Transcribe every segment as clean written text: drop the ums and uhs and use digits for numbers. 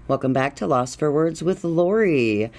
Welcome back to Lost for Words with Lori.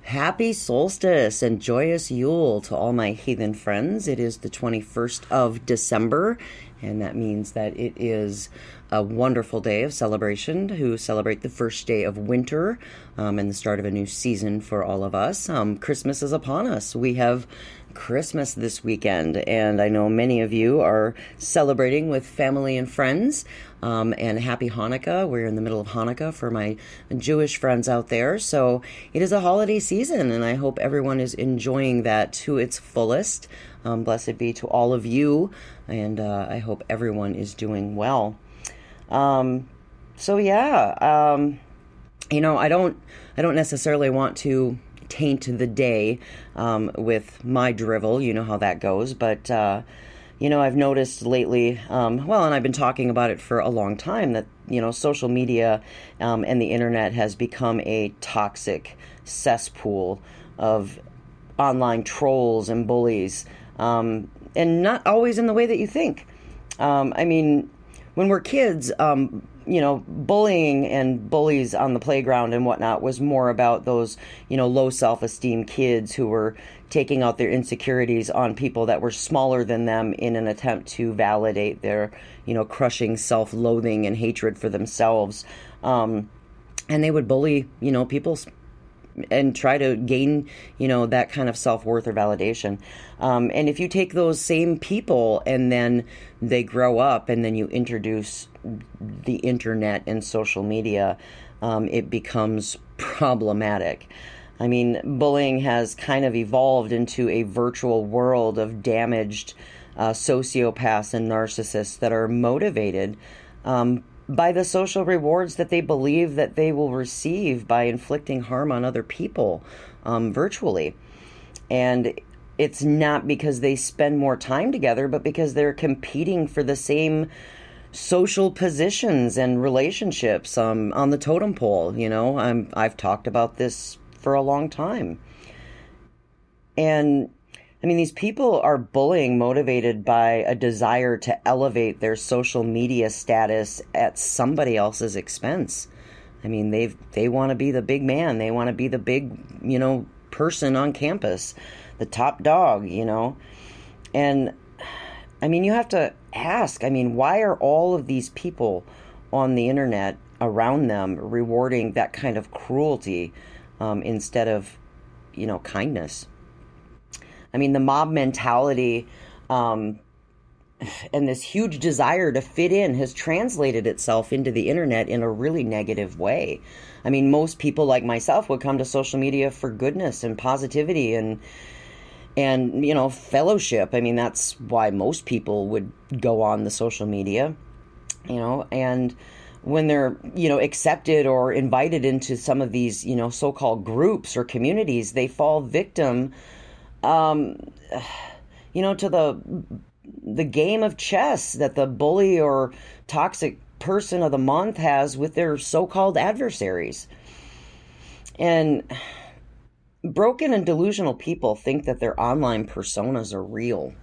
Happy solstice and joyous Yule to all my heathen friends. It is the 21st of December, and that means that it is a wonderful day of celebration to celebrate the first day of winter and the start of a new season for all of us. Christmas is upon us. We have Christmas this weekend, and I know many of you are celebrating with family and friends. And happy Hanukkah. We're in the middle of Hanukkah for my Jewish friends out there. So it is a holiday season, and I hope everyone is enjoying that to its fullest. Blessed be to all of you, and I hope everyone is doing well. I don't necessarily want to taint the day with my drivel. You know how that goes, but I've noticed lately, and I've been talking about it for a long time, that, social media and the internet has become a toxic cesspool of online trolls and bullies, and not always in the way that you think. When we're kids, bullying and bullies on the playground and whatnot was more about those, low self-esteem kids who were taking out their insecurities on people that were smaller than them in an attempt to validate their, crushing self-loathing and hatred for themselves. And they would bully, people and try to gain, that kind of self-worth or validation. And if you take those same people and then they grow up and then you introduce the internet and social media, it becomes problematic. Bullying has kind of evolved into a virtual world of damaged sociopaths and narcissists that are motivated by the social rewards that they believe that they will receive by inflicting harm on other people virtually. And it's not because they spend more time together, but because they're competing for the same social positions and relationships on the totem pole. I've talked about this for a long time. And these people are bullying motivated by a desire to elevate their social media status at somebody else's expense. They want to be the big man. They want to be the big, person on campus, the top dog, And, you have to ask, why are all of these people on the internet around them rewarding that kind of cruelty instead of, kindness? The mob mentality and this huge desire to fit in has translated itself into the internet in a really negative way. Most people like myself would come to social media for goodness and positivity and fellowship. That's why most people would go on the social media, and when they're, accepted or invited into some of these, so-called groups or communities, they fall victim to the game of chess that the bully or toxic person of the month has with their so-called adversaries. And broken and delusional people think that their online personas are real.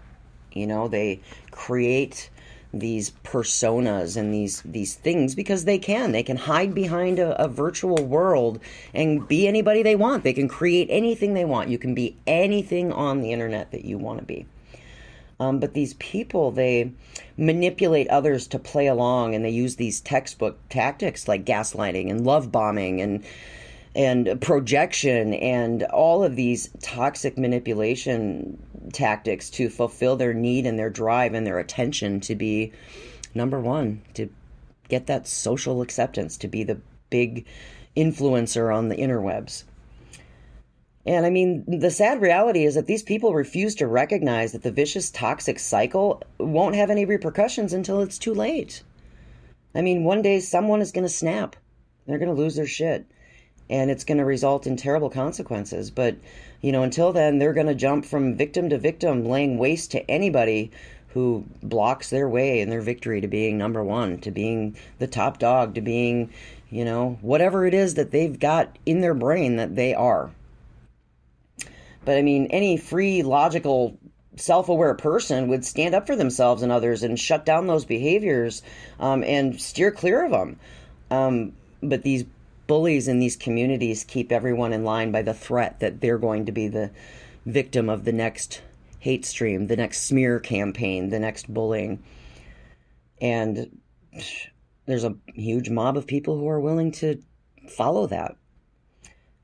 They create these personas and these things because they can hide behind a virtual world and be anybody they want. They can create anything they want. You can be anything on the internet that you want to be. But these people, they manipulate others to play along, and they use these textbook tactics like gaslighting and love bombing and projection and all of these toxic manipulation tactics to fulfill their need and their drive and their attention to be number one, to get that social acceptance, to be the big influencer on the interwebs. And the sad reality is that these people refuse to recognize that the vicious toxic cycle won't have any repercussions until it's too late. One day someone is going to snap. They're going to lose their shit. And it's going to result in terrible consequences. But, until then, they're going to jump from victim to victim, laying waste to anybody who blocks their way and their victory to being number one, to being the top dog, to being, whatever it is that they've got in their brain that they are. But, any free, logical, self-aware person would stand up for themselves and others and shut down those behaviors and steer clear of them. But these bullies in these communities keep everyone in line by the threat that they're going to be the victim of the next hate stream, the next smear campaign, the next bullying. And there's a huge mob of people who are willing to follow that.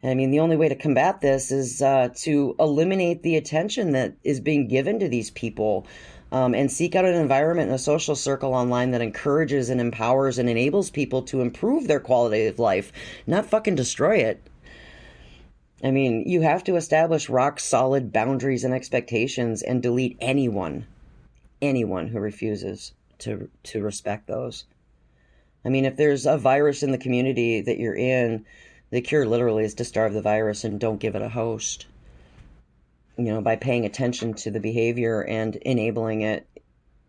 I mean, the only way to combat this is to eliminate the attention that is being given to these people, and seek out an environment and a social circle online that encourages and empowers and enables people to improve their quality of life, not fucking destroy it. I mean, you have to establish rock solid boundaries and expectations and delete anyone who refuses to respect those. I mean, if there's a virus in the community that you're in, the cure literally is to starve the virus and don't give it a host. You know, by paying attention to the behavior and enabling it,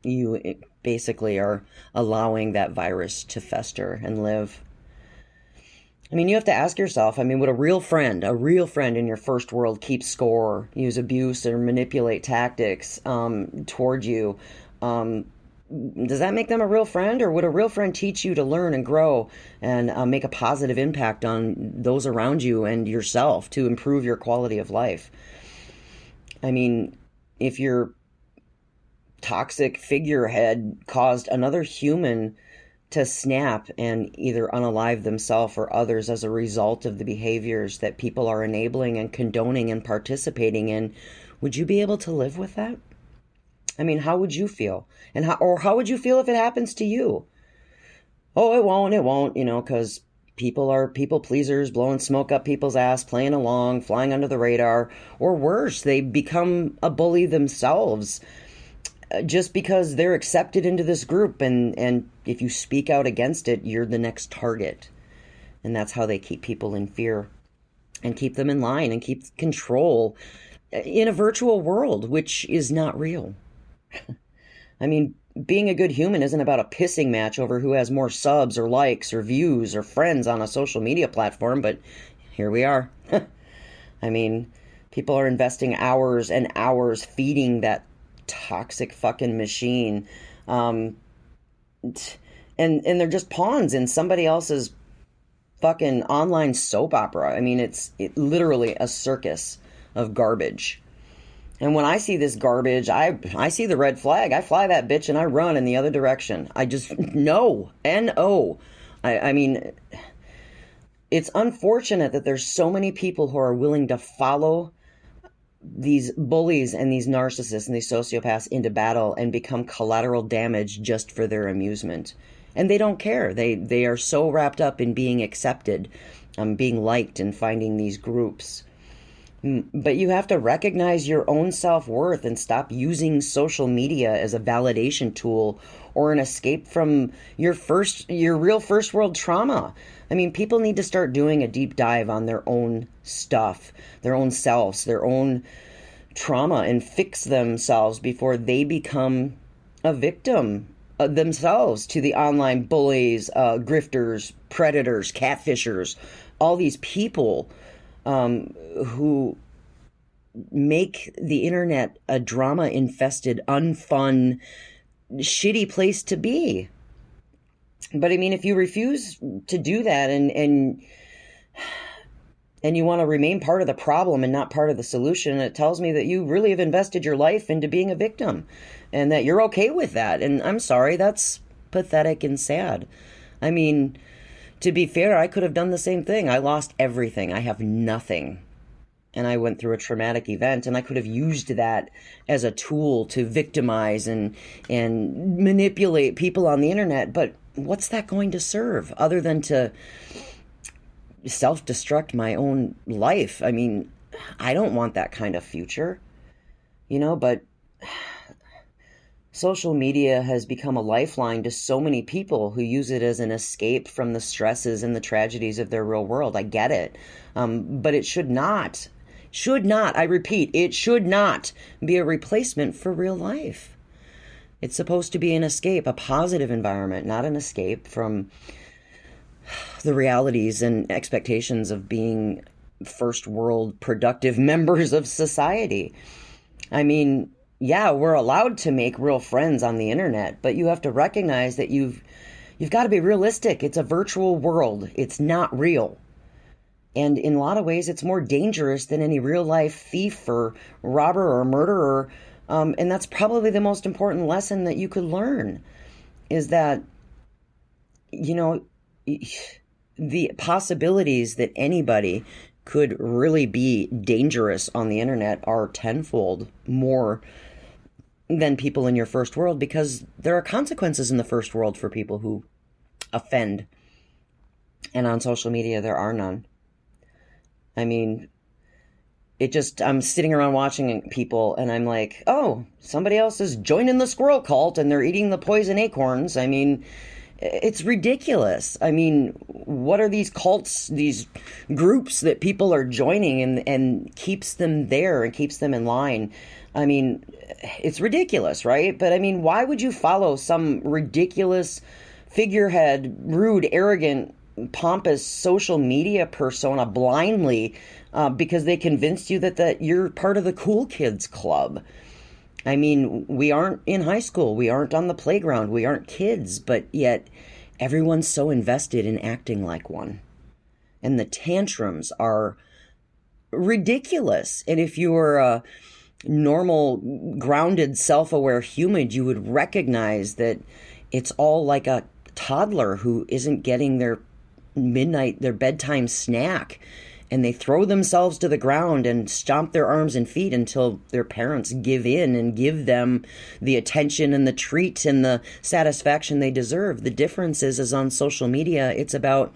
you basically are allowing that virus to fester and live. I mean, you have to ask yourself, I mean, would a real friend in your first world keep score, use abuse or manipulate tactics toward you? Does that make them a real friend? Or would a real friend teach you to learn and grow and make a positive impact on those around you and yourself to improve your quality of life? I mean, if your toxic figurehead caused another human to snap and either unalive themselves or others as a result of the behaviors that people are enabling and condoning and participating in, would you be able to live with that? I mean, how would you feel? And how would you feel if it happens to you? Oh, it won't, you know, because people are people pleasers, blowing smoke up people's ass, playing along, flying under the radar, or worse, they become a bully themselves just because they're accepted into this group, and if you speak out against it, you're the next target. And that's how they keep people in fear and keep them in line and keep control in a virtual world, which is not real. I mean, being a good human isn't about a pissing match over who has more subs or likes or views or friends on a social media platform, but here we are. I mean, people are investing hours and hours feeding that toxic fucking machine. And they're just pawns in somebody else's fucking online soap opera. I mean, it's literally a circus of garbage. And when I see this garbage, I see the red flag. I fly that bitch and I run in the other direction. I just, no. N-O. I mean, it's unfortunate that there's so many people who are willing to follow these bullies and these narcissists and these sociopaths into battle and become collateral damage just for their amusement. And they don't care. They are so wrapped up in being accepted, being liked, and finding these groups. But you have to recognize your own self-worth and stop using social media as a validation tool or an escape from your real first world trauma. I mean, people need to start doing a deep dive on their own stuff, their own selves, their own trauma, and fix themselves before they become a victim themselves to the online bullies, grifters, predators, catfishers, all these people who make the internet a drama-infested, unfun, shitty place to be. But I mean, if you refuse to do that and you want to remain part of the problem and not part of the solution, it tells me that you really have invested your life into being a victim and that you're okay with that. And I'm sorry, that's pathetic and sad. I mean, to be fair, I could have done the same thing. I lost everything. I have nothing. And I went through a traumatic event, and I could have used that as a tool to victimize and manipulate people on the internet. But what's that going to serve other than to self-destruct my own life? I mean, I don't want that kind of future, you know, but social media has become a lifeline to so many people who use it as an escape from the stresses and the tragedies of their real world. I get it. But it should not, I repeat, it should not be a replacement for real life. It's supposed to be an escape, a positive environment, not an escape from the realities and expectations of being first world productive members of society. I mean, yeah, we're allowed to make real friends on the internet, but you have to recognize that you've got to be realistic. It's a virtual world. It's not real. And in a lot of ways, it's more dangerous than any real life thief or robber or murderer. And that's probably the most important lesson that you could learn is that, you know, the possibilities that anybody could really be dangerous on the internet are tenfold more than people in your first world, because there are consequences in the first world for people who offend. And on social media, there are none. I mean, I'm sitting around watching people and I'm like, oh, somebody else is joining the squirrel cult and they're eating the poison acorns. I mean, it's ridiculous. I mean, what are these cults, these groups that people are joining and keeps them there and keeps them in line? I mean, it's ridiculous, right? But I mean, why would you follow some ridiculous figurehead, rude, arrogant, pompous social media persona blindly because they convinced you that you're part of the cool kids club? I mean, we aren't in high school. We aren't on the playground. We aren't kids. But yet everyone's so invested in acting like one. And the tantrums are ridiculous. And if you were a normal, grounded, self-aware human, you would recognize that it's all like a toddler who isn't getting their bedtime snack, and they throw themselves to the ground and stomp their arms and feet until their parents give in and give them the attention and the treat and the satisfaction they deserve. The difference is on social media, it's about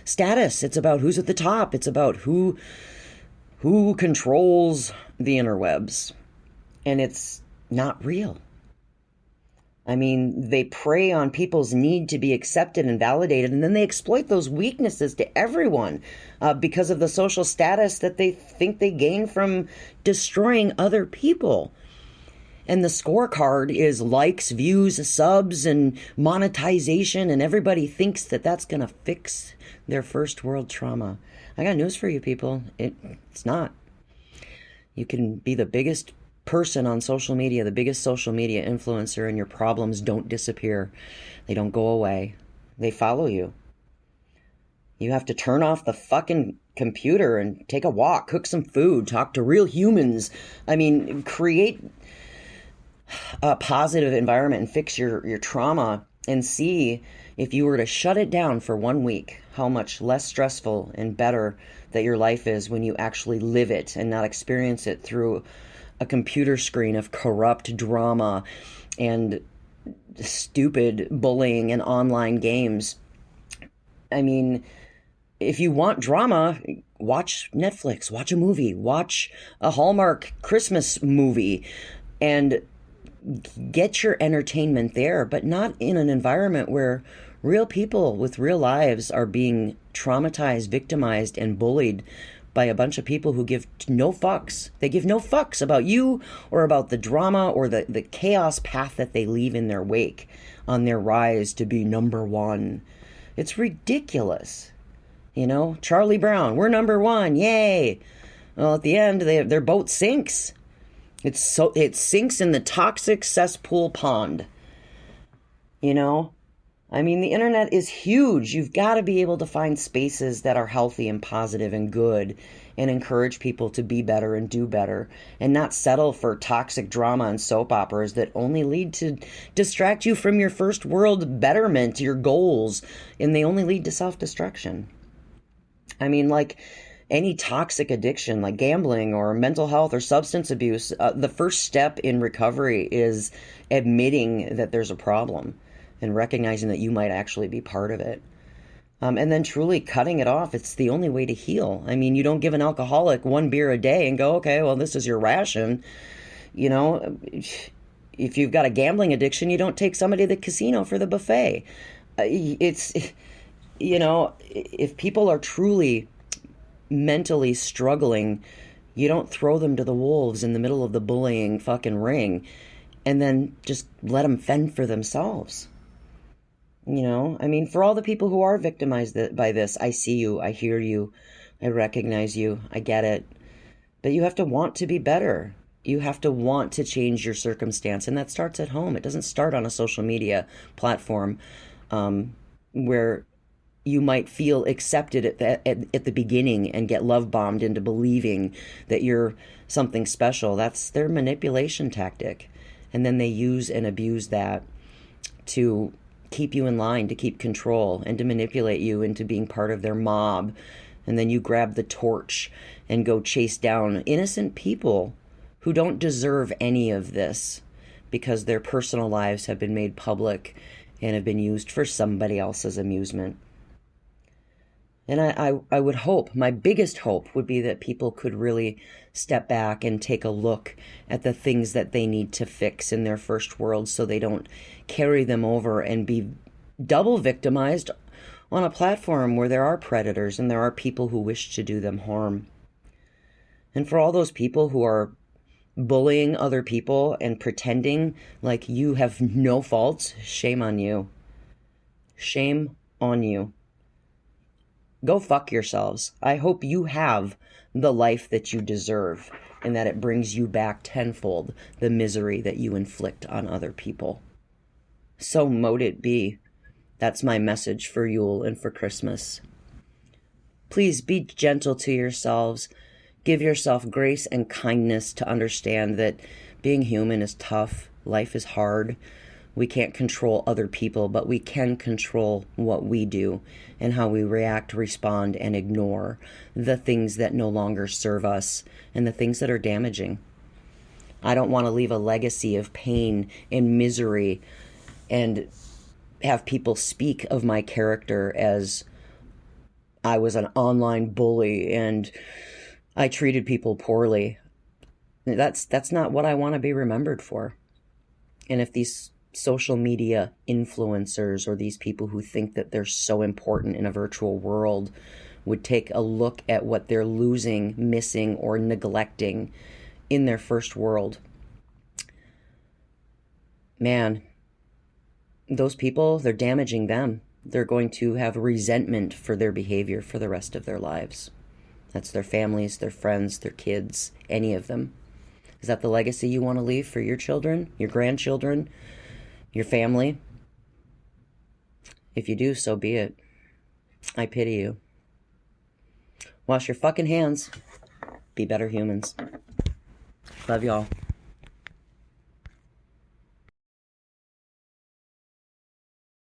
status. It's about who's at the top. It's about who controls the interwebs. And it's not real. I mean, they prey on people's need to be accepted and validated, and then they exploit those weaknesses to everyone because of the social status that they think they gain from destroying other people. And the scorecard is likes, views, subs, and monetization, and everybody thinks that that's going to fix their first world trauma. I got news for you people. It's not. You can be the biggest person on social media, the biggest social media influencer, and your problems don't disappear. They don't go away. They follow you. You have to turn off the fucking computer and take a walk, cook some food, talk to real humans. I mean, create a positive environment and fix your trauma, and see if you were to shut it down for 1 week, how much less stressful and better that your life is when you actually live it and not experience it through a computer screen of corrupt drama and stupid bullying and online games. I mean, if you want drama, watch Netflix, watch a movie, watch a Hallmark Christmas movie, and get your entertainment there, but not in an environment where real people with real lives are being traumatized, victimized, and bullied by a bunch of people who give no fucks. They give no fucks about you or about the drama or the chaos path that they leave in their wake on their rise to be number one. It's ridiculous. You know, Charlie Brown, we're number one, yay. Well, at the end, their boat sinks. It sinks in the toxic cesspool pond. You know? I mean, the internet is huge. You've got to be able to find spaces that are healthy and positive and good and encourage people to be better and do better and not settle for toxic drama and soap operas that only lead to distract you from your first world betterment, your goals, and they only lead to self-destruction. I mean, like any toxic addiction like gambling or mental health or substance abuse, the first step in recovery is admitting that there's a problem and recognizing that you might actually be part of it. And then truly cutting it off. It's the only way to heal. I mean, you don't give an alcoholic 1 beer a day and go, okay, well, this is your ration. You know, if you've got a gambling addiction, you don't take somebody to the casino for the buffet. You know, if people are truly mentally struggling, you don't throw them to the wolves in the middle of the bullying fucking ring and then just let them fend for themselves. You know, I mean, for all the people who are victimized by this, I see you, I hear you, I recognize you, I get it. But you have to want to be better. You have to want to change your circumstance, and that starts at home. It doesn't start on a social media platform where you might feel accepted at the beginning and get love bombed into believing that you're something special. That's their manipulation tactic. And then they use and abuse that to keep you in line, to keep control, and to manipulate you into being part of their mob. And then you grab the torch and go chase down innocent people who don't deserve any of this because their personal lives have been made public and have been used for somebody else's amusement. And I would hope, my biggest hope would be that people could really step back and take a look at the things that they need to fix in their first world so they don't carry them over and be double victimized on a platform where there are predators and there are people who wish to do them harm. And for all those people who are bullying other people and pretending like you have no faults, shame on you. Shame on you. Go fuck yourselves. I hope you have the life that you deserve and that it brings you back tenfold the misery that you inflict on other people. So mote it be. That's my message for Yule and for Christmas. Please be gentle to yourselves. Give yourself grace and kindness to understand that being human is tough. Life is hard. We can't control other people, but we can control what we do and how we react, respond, and ignore the things that no longer serve us and the things that are damaging. I don't want to leave a legacy of pain and misery and have people speak of my character as I was an online bully and I treated people poorly. That's not what I want to be remembered for. And if these social media influencers or these people who think that they're so important in a virtual world would take a look at what they're losing, missing, or neglecting in their first world, man, those people, they're damaging them. They're going to have resentment for their behavior for the rest of their lives. That's their families, their friends, their kids, any of them. Is that the legacy you want to leave for your children, your grandchildren, your family? If you do, so be it. I pity you. Wash your fucking hands. Be better humans. Love y'all.